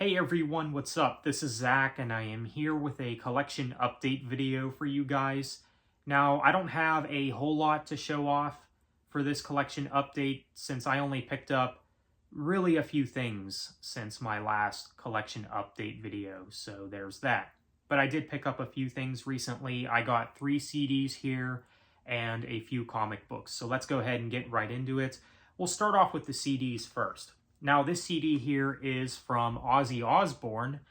Hey everyone, what's up? This is Zach and I am here with a collection update video for you guys. Now, I don't have a whole lot to show off for this collection update since I only picked up really a few things since my last collection update video, so there's that. But I did pick up a few things recently. I got 3 CDs here and a few comic books, so let's go ahead and get right into it. We'll start off with the CDs first. Now, this CD here is from Ozzy Osbourne.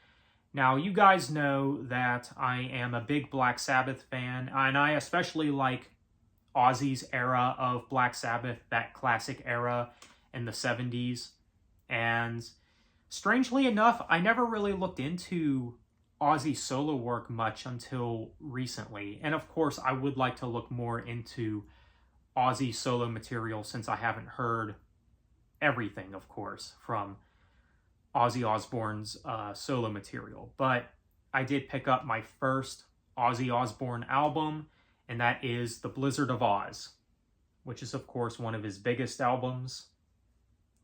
Now, you guys know that I am a big Black Sabbath fan, and I especially like Ozzy's era of Black Sabbath, that classic era in the 70s. And strangely enough, I never really looked into Ozzy's solo work much until recently. And of course, I would like to look more into Ozzy solo material since I haven't heard everything, of course, from Ozzy Osbourne's solo material. But I did pick up my first Ozzy Osbourne album, and that is The Blizzard of Ozz, which is, of course, one of his biggest albums.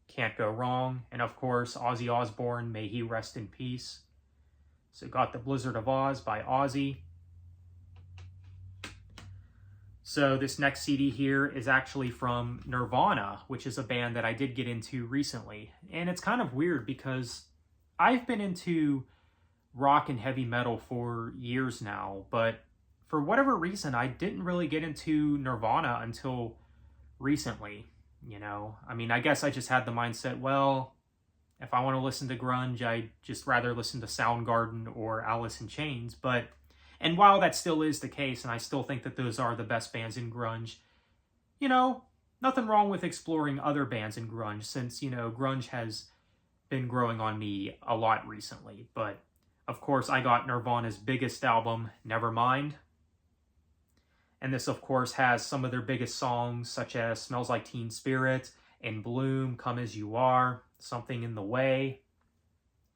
Can't go wrong. And, of course, Ozzy Osbourne, may he rest in peace. So got The Blizzard of Ozz by Ozzy. So this next CD here is actually from Nirvana, which is a band that I did get into recently. And it's kind of weird because I've been into rock and heavy metal for years now, but for whatever reason, I didn't really get into Nirvana until recently, you know? I mean, I guess I just had the mindset, well, if I want to listen to grunge, I'd just rather listen to Soundgarden or Alice in Chains, and while that still is the case, and I still think that those are the best bands in grunge, you know, nothing wrong with exploring other bands in grunge since, you know, grunge has been growing on me a lot recently. But, of course, I got Nirvana's biggest album, Nevermind. And this, of course, has some of their biggest songs, such as Smells Like Teen Spirit, In Bloom, Come As You Are, Something in the Way.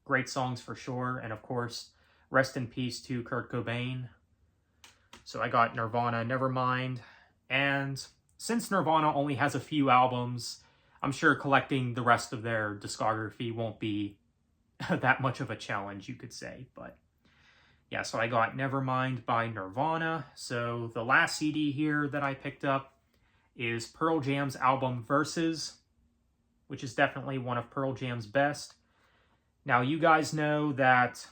Great songs for sure. And, of course, rest in peace to Kurt Cobain. So I got Nirvana, Nevermind. And since Nirvana only has a few albums, I'm sure collecting the rest of their discography won't be that much of a challenge, you could say. But yeah, so I got Nevermind by Nirvana. So the last CD here that I picked up is Pearl Jam's album Versus, which is definitely one of Pearl Jam's best. Now, you guys know that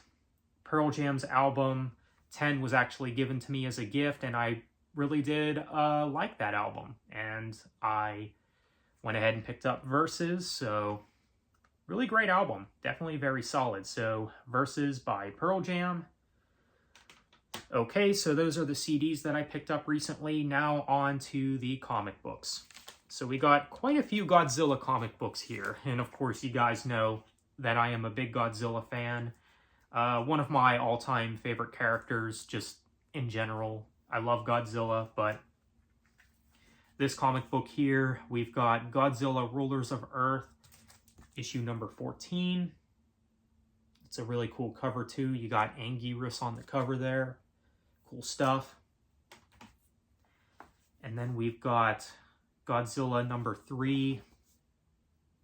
Pearl Jam's album 10 was actually given to me as a gift, and I really did like that album. And I went ahead and picked up Versus, so really great album. Definitely very solid. So Versus by Pearl Jam. Okay, so those are the CDs that I picked up recently. Now on to the comic books. So we got quite a few Godzilla comic books here. And of course, you guys know that I am a big Godzilla fan. One of my all-time favorite characters, just in general. I love Godzilla, but this comic book here, we've got Godzilla Rulers of Earth, issue number 14. It's a really cool cover, too. You got Anguirus on the cover there. Cool stuff. And then we've got Godzilla number 3.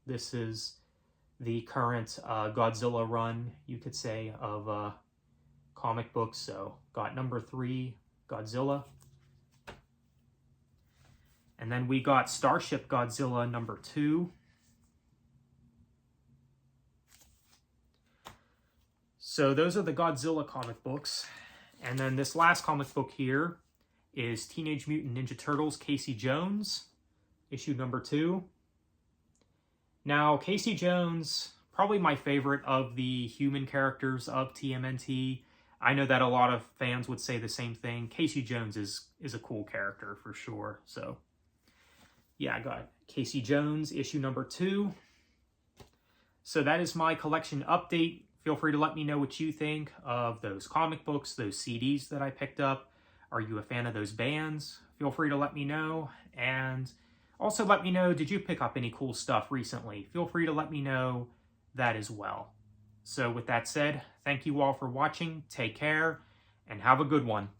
This is the current Godzilla run, you could say, of comic books. So got number 3, Godzilla. And then we got Starship Godzilla number 2. So those are the Godzilla comic books. And then this last comic book here is Teenage Mutant Ninja Turtles Casey Jones, issue number 2. Now, Casey Jones, probably my favorite of the human characters of TMNT. I know that a lot of fans would say the same thing. Casey Jones is a cool character for sure. So, yeah, I got Casey Jones, issue number 2. So that is my collection update. Feel free to let me know what you think of those comic books, those CDs that I picked up. Are you a fan of those bands? Feel free to let me know. And also let me know, did you pick up any cool stuff recently? Feel free to let me know that as well. So with that said, thank you all for watching, take care, and have a good one.